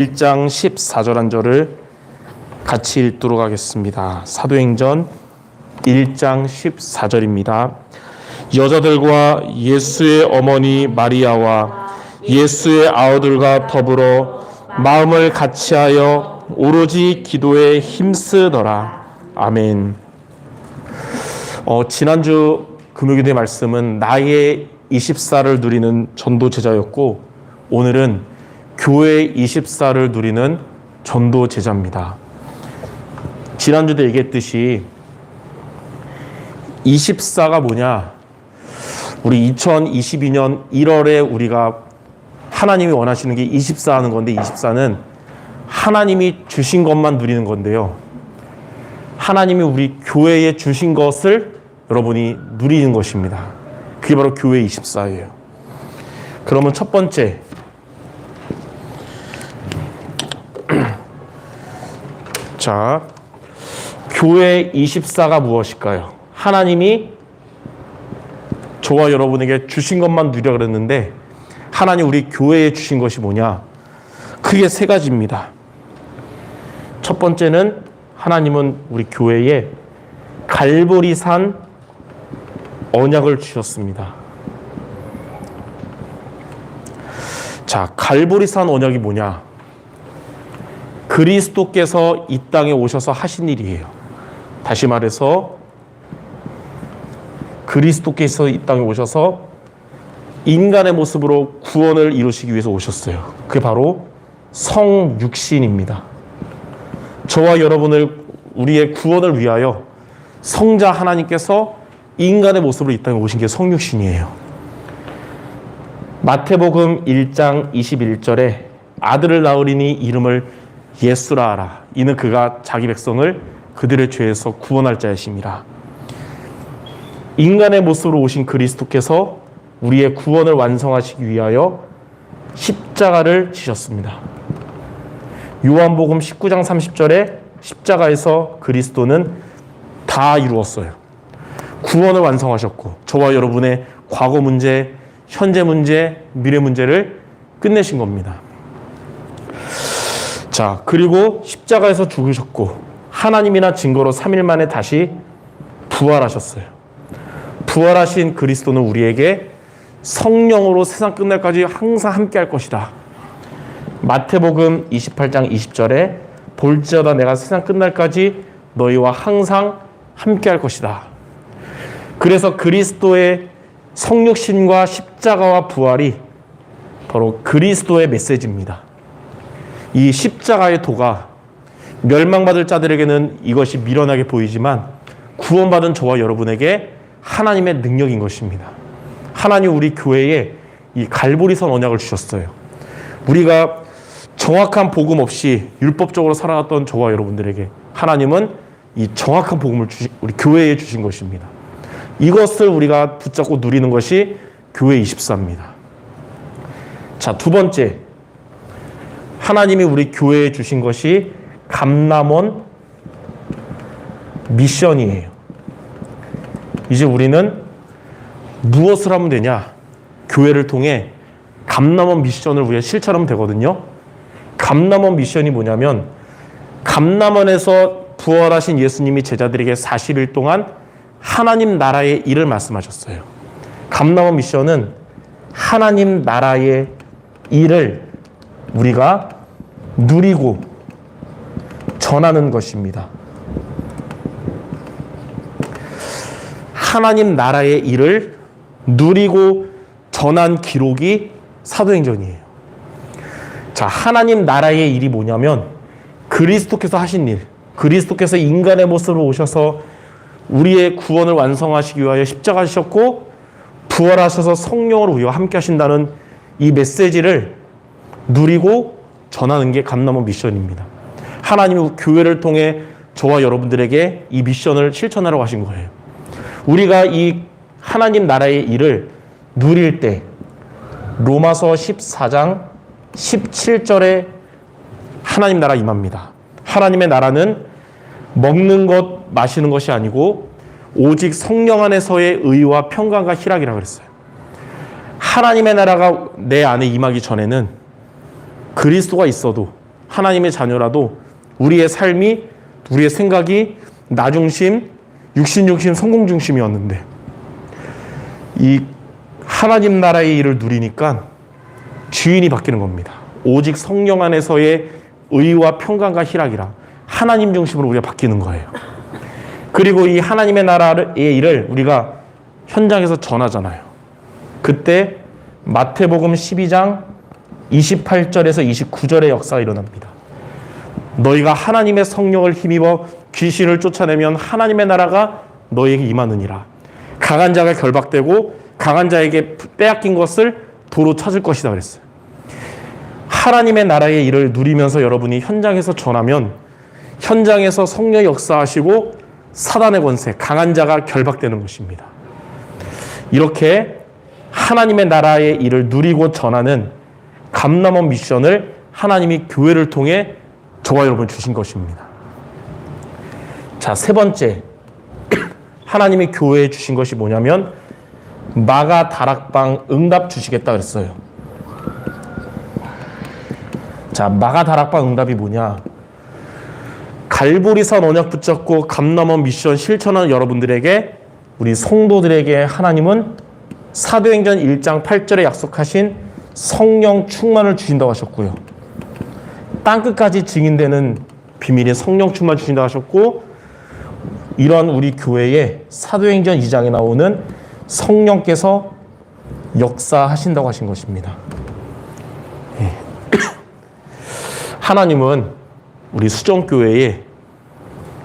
1장 14절 한 절을 같이 읽도록 하겠습니다. 사도행전 1장 14절입니다. 여자들과 예수의 어머니 마리아와 예수의 아우들과 더불어 마음을 같이하여 오로지 기도에 힘쓰더라. 아멘. 지난주 금요일의 말씀은 나의 24를 누리는 전도 제자였고, 오늘은 교회 24를 누리는 전도 제자입니다. 지난주도 얘기했듯이 24가 뭐냐? 우리 2022년 1월에 우리가 하나님이 원하시는 게 24 하는 건데, 24는 하나님이 주신 것만 누리는 건데요. 하나님이 우리 교회에 주신 것을 여러분이 누리는 것입니다. 그게 바로 교회 24예요. 그러면 첫 번째, 자, 교회 24가 무엇일까요? 하나님이 저와 여러분에게 주신 것만 누려 그랬는데, 하나님 우리 교회에 주신 것이 뭐냐? 크게 세 가지입니다. 첫 번째는 하나님은 우리 교회에 갈보리산 언약을 주셨습니다. 자, 갈보리산 언약이 뭐냐? 그리스도께서 이 땅에 오셔서 하신 일이에요. 다시 말해서 그리스도께서 이 땅에 오셔서 인간의 모습으로 구원을 이루시기 위해서 오셨어요. 그게 바로 성육신입니다. 저와 여러분을 우리의 구원을 위하여 성자 하나님께서 인간의 모습으로 이 땅에 오신 게 성육신이에요. 마태복음 1장 21절에 아들을 낳으리니 이름을 예수라 하라. 이는 그가 자기 백성을 그들의 죄에서 구원할 자이심이라. 인간의 모습으로 오신 그리스도께서 우리의 구원을 완성하시기 위하여 십자가를 지셨습니다. 요한복음 19장 30절에 십자가에서 그리스도는 다 이루었어요. 구원을 완성하셨고, 저와 여러분의 과거 문제, 현재 문제, 미래 문제를 끝내신 겁니다. 자, 그리고 십자가에서 죽으셨고 하나님이나 증거로 3일 만에 다시 부활하셨어요. 부활하신 그리스도는 우리에게 성령으로 세상 끝날까지 항상 함께 할 것이다. 마태복음 28장 20절에 볼지어다 내가 세상 끝날까지 너희와 항상 함께 할 것이다. 그래서 그리스도의 성육신과 십자가와 부활이 바로 그리스도의 메시지입니다. 이 십자가의 도가 멸망받을 자들에게는 이것이 미련하게 보이지만, 구원받은 저와 여러분에게 하나님의 능력인 것입니다. 하나님 우리 교회에 이 갈보리산 언약을 주셨어요. 우리가 정확한 복음 없이 율법적으로 살아왔던 저와 여러분들에게 하나님은 이 정확한 복음을 우리 교회에 주신 것입니다. 이것을 우리가 붙잡고 누리는 것이 교회 24입니다. 자, 두 번째, 하나님이 우리 교회에 주신 것이 감람원 미션이에요. 이제 우리는 무엇을 하면 되냐? 교회를 통해 감람원 미션을 우리가 실천하면 되거든요. 감람원 미션이 뭐냐면, 감람원에서 부활하신 예수님이 제자들에게 40일 동안 하나님 나라의 일을 말씀하셨어요. 감람원 미션은 하나님 나라의 일을 우리가 누리고 전하는 것입니다. 하나님 나라의 일을 누리고 전한 기록이 사도행전이에요. 자, 하나님 나라의 일이 뭐냐면 그리스도께서 하신 일, 그리스도께서 인간의 모습으로 오셔서 우리의 구원을 완성하시기 위하여 십자가 지셨고 부활하셔서 성령으로 우리와 함께 하신다는 이 메시지를 누리고 전하는 게 감람원 미션입니다. 하나님이 교회를 통해 저와 여러분들에게 이 미션을 실천하라고 하신 거예요. 우리가 이 하나님 나라의 일을 누릴 때 로마서 14장 17절에 하나님 나라 임합니다. 하나님의 나라는 먹는 것, 마시는 것이 아니고 오직 성령 안에서의 의와 평강과 희락이라고 그랬어요. 하나님의 나라가 내 안에 임하기 전에는 그리스도가 있어도 하나님의 자녀라도 우리의 삶이, 우리의 생각이 나 중심, 육신 중심, 성공 중심이었는데 이 하나님 나라의 일을 누리니까 주인이 바뀌는 겁니다. 오직 성령 안에서의 의와 평강과 희락이라 하나님 중심으로 우리가 바뀌는 거예요. 그리고 이 하나님의 나라의 일을 우리가 현장에서 전하잖아요. 그때 마태복음 12장 28절에서 29절의 역사가 일어납니다. 너희가 하나님의 성령을 힘입어 귀신을 쫓아내면 하나님의 나라가 너희에게 임하느니라. 강한 자가 결박되고 강한 자에게 빼앗긴 것을 도로 찾을 것이다 그랬어요. 하나님의 나라의 일을 누리면서 여러분이 현장에서 전하면 현장에서 성령이 역사하시고 사단의 권세, 강한 자가 결박되는 것입니다. 이렇게 하나님의 나라의 일을 누리고 전하는 감람원 미션을 하나님이 교회를 통해 저와 여러분 주신 것입니다. 자, 세 번째, 하나님이 교회에 주신 것이 뭐냐면 마가 다락방 응답 주시겠다 그랬어요. 자, 마가 다락방 응답이 뭐냐? 갈보리산 언약 붙잡고 감람원 미션 실천하는 여러분들에게, 우리 성도들에게 하나님은 사도행전 1장 8절에 약속하신 성령 충만을 주신다고 하셨고요. 땅끝까지 증인되는 비밀인 성령 충만 주신다고 하셨고, 이러한 우리 교회에 사도행전 2장에 나오는 성령께서 역사하신다고 하신 것입니다. 하나님은 우리 수정교회에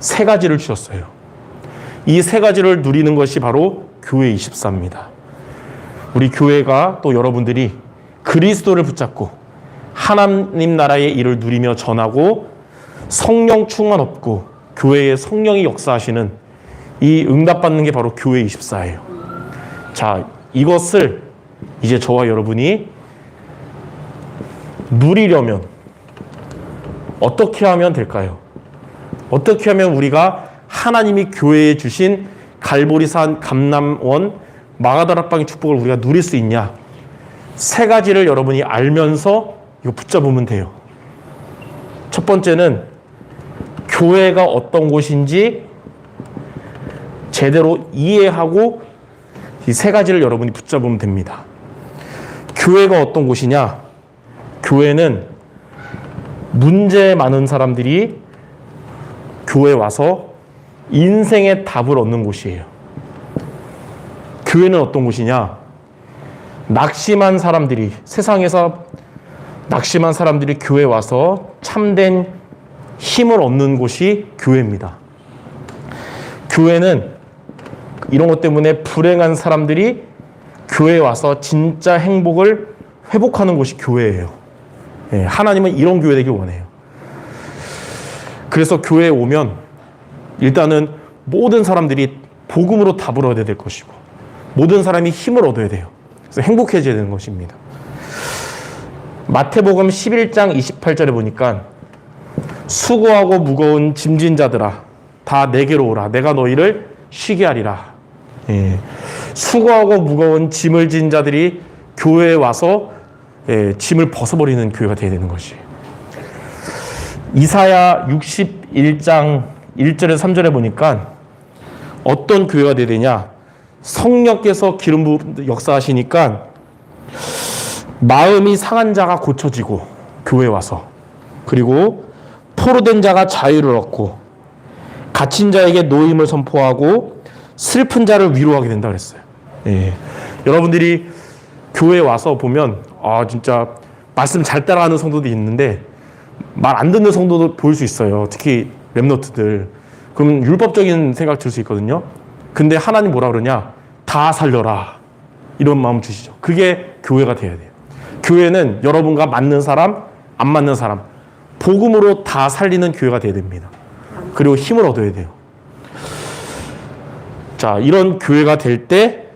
세 가지를 주셨어요. 이 세 가지를 누리는 것이 바로 교회 24입니다. 우리 교회가 또 여러분들이 그리스도를 붙잡고 하나님 나라의 일을 누리며 전하고 성령 충만 얻고 교회에 성령이 역사하시는 이 응답받는 게 바로 교회 24예요. 자, 이것을 이제 저와 여러분이 누리려면 어떻게 하면 될까요? 어떻게 하면 우리가 하나님이 교회에 주신 갈보리산, 감람원, 마가다락방의 축복을 우리가 누릴 수 있냐? 세 가지를 여러분이 알면서 이거 붙잡으면 돼요. 첫 번째는 교회가 어떤 곳인지 제대로 이해하고 이 세 가지를 여러분이 붙잡으면 됩니다. 교회가 어떤 곳이냐? 교회는 문제 많은 사람들이 교회에 와서 인생의 답을 얻는 곳이에요. 교회는 어떤 곳이냐? 낙심한 사람들이, 세상에서 낙심한 사람들이 교회에 와서 참된 힘을 얻는 곳이 교회입니다. 교회는 이런 것 때문에 불행한 사람들이 교회에 와서 진짜 행복을 회복하는 곳이 교회예요. 하나님은 이런 교회 되길 원해요. 그래서 교회에 오면 일단은 모든 사람들이 복음으로 답을 얻어야 될 것이고 모든 사람이 힘을 얻어야 돼요. 그래서 행복해져야 되는 것입니다. 마태복음 11장 28절에 보니까 수고하고 무거운 짐진 자들아 다 내게로 오라. 내가 너희를 쉬게 하리라. 수고하고 무거운 짐을 진 자들이 교회에 와서 짐을 벗어버리는 교회가 되어야 되는 것이. 이사야 61장 1절에서 3절에 보니까 어떤 교회가 되어야 되냐? 성령께서 기름 부음 역사하시니까 마음이 상한 자가 고쳐지고 교회에 와서, 그리고 포로된 자가 자유를 얻고 갇힌 자에게 노임을 선포하고 슬픈 자를 위로하게 된다 그랬어요. 여러분들이 교회에 와서 보면 진짜 말씀 잘 따라가는 성도도 있는데 말 안 듣는 성도도 보일 수 있어요. 특히 랩노트들. 그러면 율법적인 생각 들 수 있거든요. 근데 하나님 뭐라 그러냐? 다 살려라. 이런 마음 주시죠. 그게 교회가 돼야 돼요. 교회는 여러분과 맞는 사람, 안 맞는 사람, 복음으로 다 살리는 교회가 돼야 됩니다. 그리고 힘을 얻어야 돼요. 자, 이런 교회가 될 때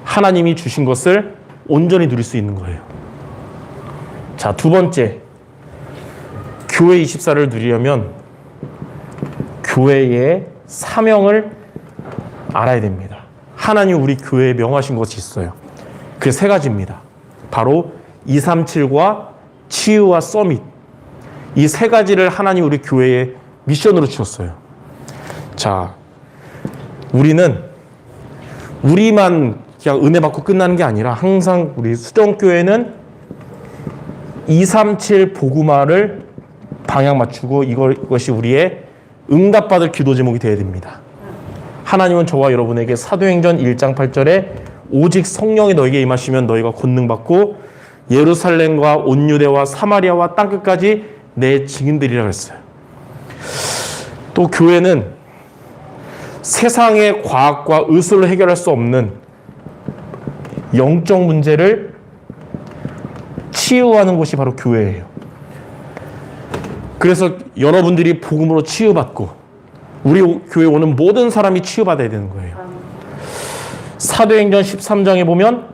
하나님이 주신 것을 온전히 누릴 수 있는 거예요. 자, 두 번째, 교회 24를 누리려면 교회의 사명을 알아야 됩니다. 하나님 우리 교회에 명하신 것이 있어요. 그게 세 가지입니다. 바로 237과 치유와 서밋. 이 세 가지를 하나님 우리 교회에 미션으로 주셨어요. 자, 우리만 그냥 은혜 받고 끝나는 게 아니라 항상 우리 수정교회는 237 복음화를 방향 맞추고 이것이 우리의 응답받을 기도 제목이 되어야 됩니다. 하나님은 저와 여러분에게 사도행전 1장 8절에 오직 성령이 너에게 임하시면 너희가 권능받고 예루살렘과 온 유대와 사마리아와 땅끝까지 내 증인들이라 그랬어요. 또 교회는 세상의 과학과 의술로 해결할 수 없는 영적 문제를 치유하는 곳이 바로 교회예요. 그래서 여러분들이 복음으로 치유받고 우리 교회에 오는 모든 사람이 치유받아야 되는 거예요. 사도행전 13장에 보면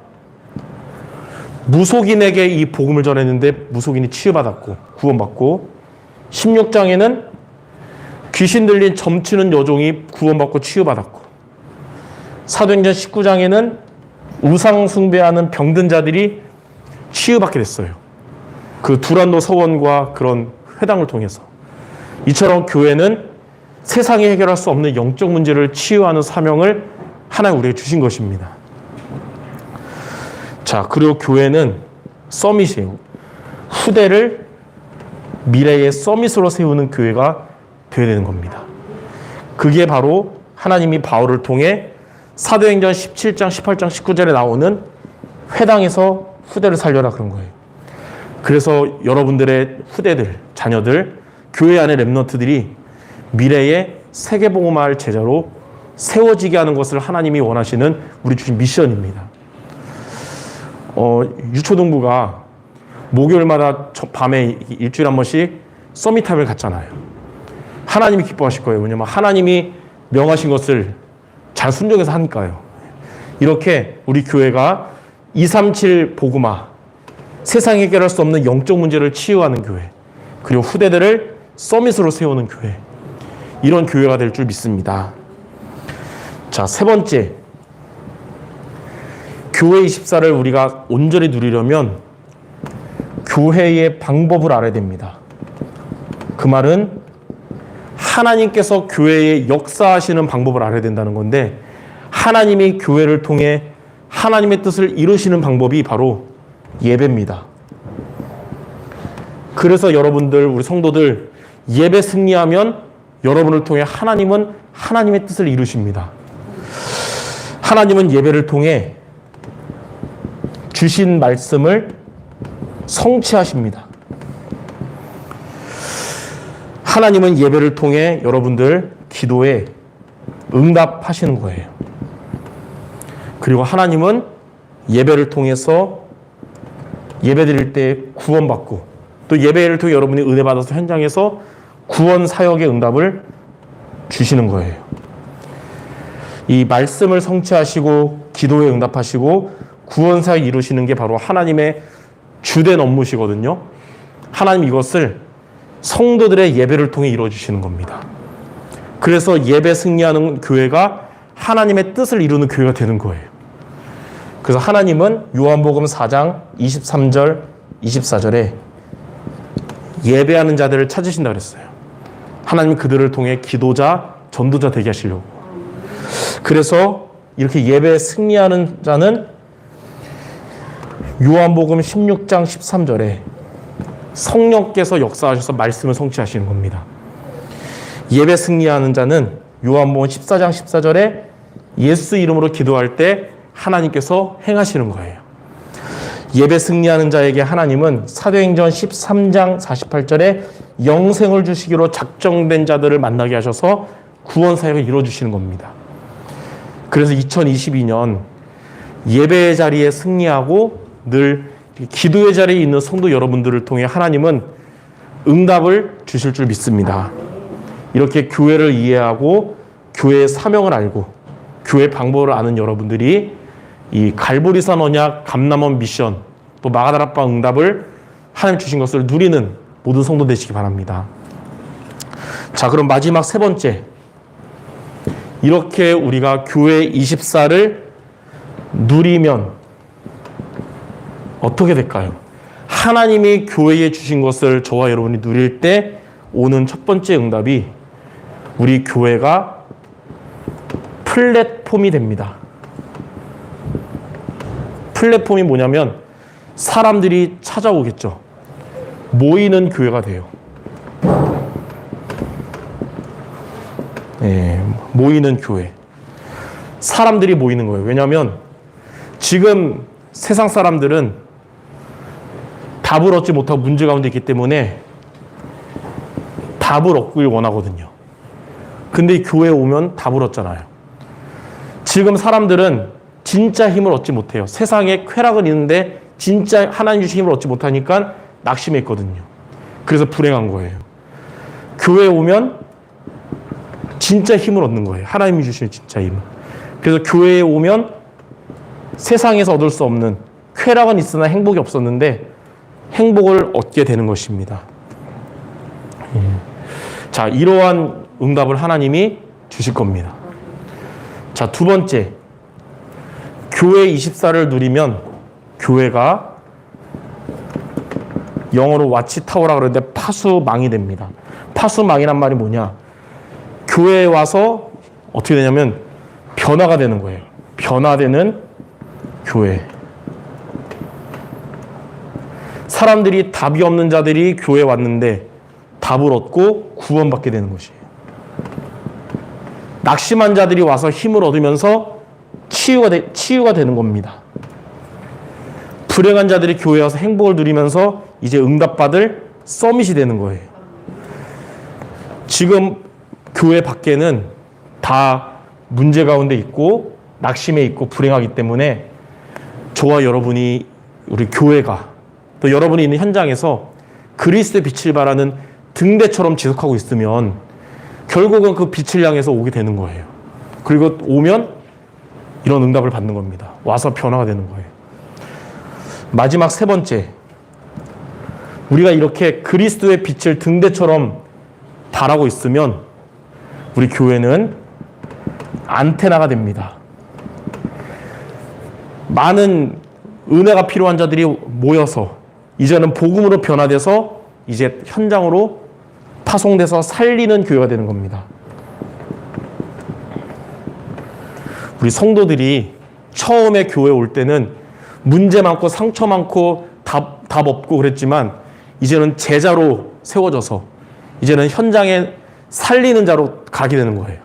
무속인에게 이 복음을 전했는데 무속인이 치유받았고 구원받고, 16장에는 귀신 들린 점치는 여종이 구원받고 치유받았고, 사도행전 19장에는 우상 숭배하는 병든 자들이 치유받게 됐어요. 그 두란노 서원과 그런 회당을 통해서. 이처럼 교회는 세상이 해결할 수 없는 영적 문제를 치유하는 사명을 하나님 우리에게 주신 것입니다. 자, 그리고 교회는 서밋이에요. 후대를 미래의 서밋으로 세우는 교회가 되어야 되는 겁니다. 그게 바로 하나님이 바울을 통해 사도행전 17장, 18장, 19절에 나오는 회당에서 후대를 살려라 그런 거예요. 그래서 여러분들의 후대들, 자녀들, 교회 안의 렘넌트들이 미래의 세계복음화할 제자로 세워지게 하는 것을 하나님이 원하시는 우리 주신 미션입니다. 유초동부가 목요일마다 밤에 일주일에 한 번씩 서밋탑을 갔잖아요. 하나님이 기뻐하실 거예요. 왜냐하면 하나님이 명하신 것을 잘 순종해서 하니까요. 이렇게 우리 교회가 237 복음화, 세상이 해결할 수 없는 영적 문제를 치유하는 교회, 그리고 후대들을 서밋으로 세우는 교회, 이런 교회가 될 줄 믿습니다. 자, 세 번째, 교회 24를 우리가 온전히 누리려면 교회의 방법을 알아야 됩니다. 그 말은 하나님께서 교회에 역사하시는 방법을 알아야 된다는 건데, 하나님이 교회를 통해 하나님의 뜻을 이루시는 방법이 바로 예배입니다. 그래서 여러분들, 우리 성도들, 예배 승리하면 여러분을 통해 하나님은 하나님의 뜻을 이루십니다. 하나님은 예배를 통해 주신 말씀을 성취하십니다. 하나님은 예배를 통해 여러분들 기도에 응답하시는 거예요. 그리고 하나님은 예배를 통해서 예배드릴 때 구원받고, 또 예배를 통해 여러분이 은혜 받아서 현장에서 구원 사역의 응답을 주시는 거예요. 이 말씀을 성취하시고 기도에 응답하시고 구원 사역 이루시는 게 바로 하나님의 주된 업무시거든요. 하나님 이것을 성도들의 예배를 통해 이루어주시는 겁니다. 그래서 예배 승리하는 교회가 하나님의 뜻을 이루는 교회가 되는 거예요. 그래서 하나님은 요한복음 4장 23절, 24절에 예배하는 자들을 찾으신다 그랬어요. 하나님은 그들을 통해 기도자, 전도자 되게 하시려고. 그래서 이렇게 예배에 승리하는 자는 요한복음 16장 13절에 성령께서 역사하셔서 말씀을 성취하시는 겁니다. 예배 승리하는 자는 요한복음 14장 14절에 예수 이름으로 기도할 때 하나님께서 행하시는 거예요. 예배 승리하는 자에게 하나님은 사도행전 13장 48절에 영생을 주시기로 작정된 자들을 만나게 하셔서 구원 사역을 이루어주시는 겁니다. 그래서 2022년 예배의 자리에 승리하고 늘 기도의 자리에 있는 성도 여러분들을 통해 하나님은 응답을 주실 줄 믿습니다. 이렇게 교회를 이해하고 교회의 사명을 알고 교회 방법을 아는 여러분들이 이 갈보리산 언약, 감남원 미션, 또 마가다락방 응답을 하나님 주신 것을 누리는 모든 성도 되시기 바랍니다. 자, 그럼 마지막 세 번째, 이렇게 우리가 교회 24를 누리면 어떻게 될까요? 하나님이 교회에 주신 것을 저와 여러분이 누릴 때 오는 첫 번째 응답이 우리 교회가 플랫폼이 됩니다. 플랫폼이 뭐냐면 사람들이 찾아오겠죠. 모이는 교회가 돼요. 네, 모이는 교회. 사람들이 모이는 거예요. 왜냐하면 지금 세상 사람들은 답을 얻지 못하고 문제 가운데 있기 때문에 답을 얻길 원하거든요. 근데 교회에 오면 답을 얻잖아요. 지금 사람들은 진짜 힘을 얻지 못해요. 세상에 쾌락은 있는데 진짜 하나님 주신 힘을 얻지 못하니까 낙심해 있거든요. 그래서 불행한 거예요. 교회에 오면 진짜 힘을 얻는 거예요. 하나님이 주신 진짜 힘. 그래서 교회에 오면 세상에서 얻을 수 없는 쾌락은 있으나 행복이 없었는데 행복을 얻게 되는 것입니다. 자, 이러한 응답을 하나님이 주실 겁니다. 자, 두 번째. 교회 24를 누리면 교회가 영어로 와치타워라 그러는데 파수망이 됩니다. 파수망이란 말이 뭐냐? 교회에 와서 어떻게 되냐면 변화가 되는 거예요. 변화되는 교회. 사람들이 답이 없는 자들이 교회에 왔는데 답을 얻고 구원받게 되는 것이에요. 낙심한 자들이 와서 힘을 얻으면서 치유가 되는 겁니다. 불행한 자들이 교회에 와서 행복을 누리면서 이제 응답받을 서밋이 되는 거예요. 지금 교회 밖에는 다 문제 가운데 있고 낙심해 있고 불행하기 때문에 저와 여러분이 우리 교회가 또 여러분이 있는 현장에서 그리스도의 빛을 발하는 등대처럼 지속하고 있으면 결국은 그 빛을 향해서 오게 되는 거예요. 그리고 오면 이런 응답을 받는 겁니다. 와서 변화가 되는 거예요. 마지막 세 번째, 우리가 이렇게 그리스도의 빛을 등대처럼 발하고 있으면 우리 교회는 안테나가 됩니다. 많은 은혜가 필요한 자들이 모여서 이제는 복음으로 변화돼서 이제 현장으로 파송돼서 살리는 교회가 되는 겁니다. 우리 성도들이 처음에 교회 올 때는 문제 많고 상처 많고 답 없고 그랬지만 이제는 제자로 세워져서 이제는 현장에 살리는 자로 가게 되는 거예요.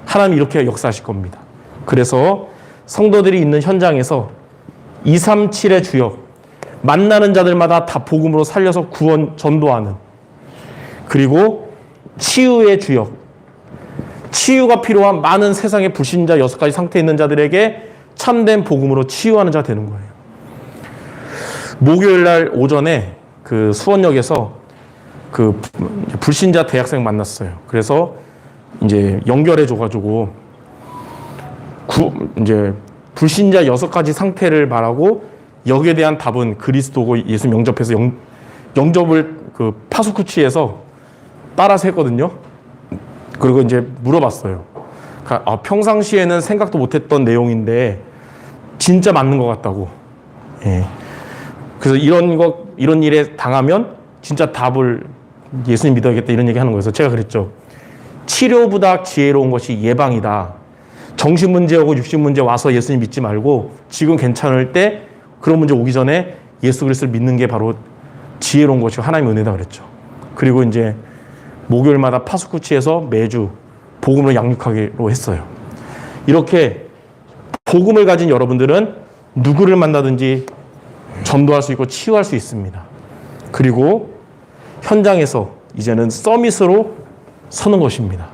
하나님 이렇게 역사하실 겁니다. 그래서 성도들이 있는 현장에서 237의 주역, 만나는 자들마다 다 복음으로 살려서 구원 전도하는, 그리고 치유의 주역, 치유가 필요한 많은 세상의 불신자 6가지 상태에 있는 자들에게 참된 복음으로 치유하는 자가 되는 거예요. 목요일 날 오전에 그 수원역에서 그 불신자 대학생 만났어요. 그래서 이제 연결해줘가지고 이제 불신자 6가지 상태를 말하고 여기에 대한 답은 그리스도고 예수 영접해서 영접을 그 파수쿠치에서 따라서 했거든요. 그리고 이제 물어봤어요. 평상시에는 생각도 못했던 내용인데 진짜 맞는 것 같다고. 예. 그래서 이런 일에 당하면 진짜 답을 예수님 믿어야겠다 이런 얘기 하는 거여서 제가 그랬죠. 치료보다 지혜로운 것이 예방이다. 정신 문제하고 육신 문제 와서 예수님 믿지 말고 지금 괜찮을 때 그런 문제 오기 전에 예수 그리스도를 믿는 게 바로 지혜로운 것이고 하나님의 은혜다 그랬죠. 그리고 이제 목요일마다 파수쿠치에서 매주 복음을 양육하기로 했어요. 이렇게 복음을 가진 여러분들은 누구를 만나든지 전도할 수 있고 치유할 수 있습니다. 그리고 현장에서 이제는 서밋으로 서는 것입니다.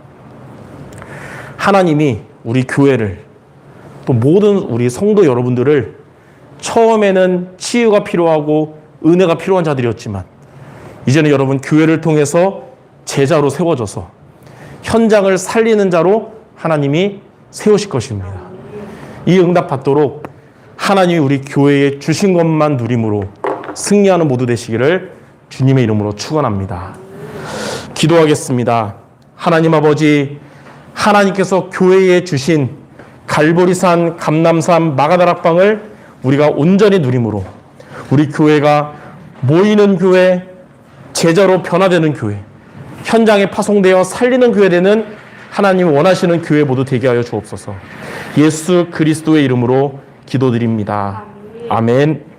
하나님이 우리 교회를 또 모든 우리 성도 여러분들을 처음에는 치유가 필요하고 은혜가 필요한 자들이었지만 이제는 여러분 교회를 통해서 제자로 세워져서 현장을 살리는 자로 하나님이 세우실 것입니다. 이 응답 받도록 하나님이 우리 교회에 주신 것만 누림으로 승리하는 모두 되시기를 주님의 이름으로 축원합니다. 기도하겠습니다. 하나님 아버지, 하나님께서 교회에 주신 갈보리산, 감람산, 마가다락방을 우리가 온전히 누림으로 우리 교회가 모이는 교회, 제자로 변화되는 교회, 현장에 파송되어 살리는 교회 되는 하나님 원하시는 교회 모두 되게 하여 주옵소서. 예수 그리스도의 이름으로 기도드립니다. 아멘.